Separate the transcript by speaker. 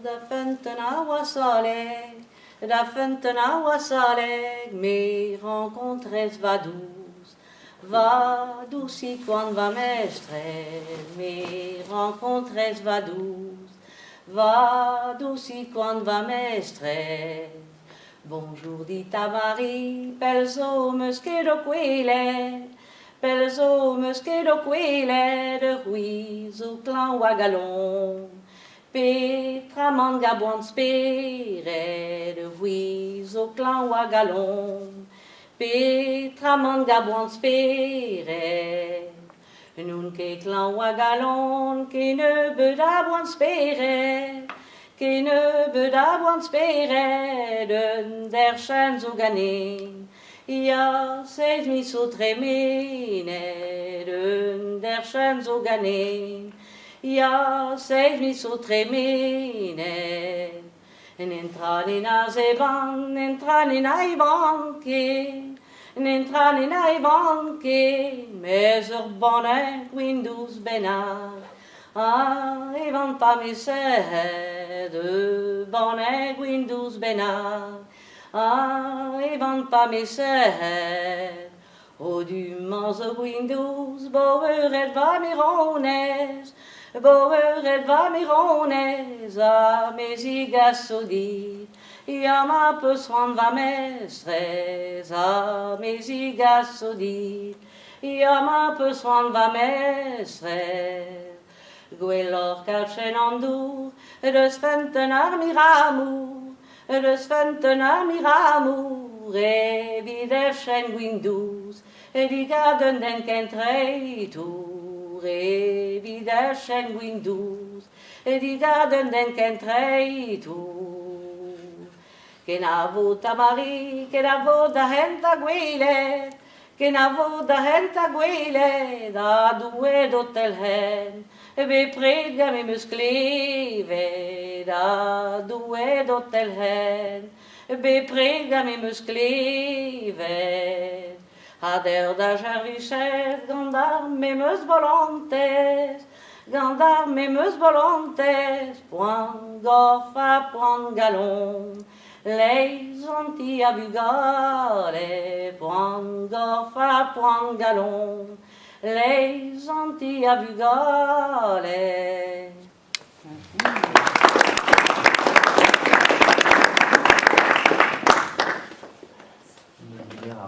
Speaker 1: da fentena wassaleg, me rencontres va douce quan va mestre, me rencontres va douce quan va mestre. Bonjour dit à Marie, pels hommes que do quelle, de ruiz o clan wagalon. Petra manga bon spere, de ruiz o clan wagalon. Petra manga bon spere, nun que clan wagalon, que ne beda bon spere, que ne beda bon spere, der chens o ganin. Ja, seid mi so tremene, der chens o ganin. Ja, seid mi so tremene, entran in a zeban, entran in a ibanke, mes ur bonnet Windows benar. Ah, evan pa me de bonnet Windows benar. Ah, evan pa me o du manzo Windows, boer et va mirones, a mes igas odit. Ja ma peusran va mestres, a mes igas odit. Ja ma peusran va mestres. Gwellor kalchen an dour, deus fenten ar miramour, e videf chen Windows, e digaden den kentreitour, e videf chen Windows, e digaden den kentreitour. Ken a vot a Marie, ken a vot a hent a gwelet, ken a vot a hent a gwelet, a doue d'hotel hen, be pred gam e meus klevet, a doue d'hotel hen, be pred gam e meus klevet. A der da jarvichet, gandar me meus volantes, point gorfa, point galon, les anti a bugale, point gorfa, point galon, les anti a bugale.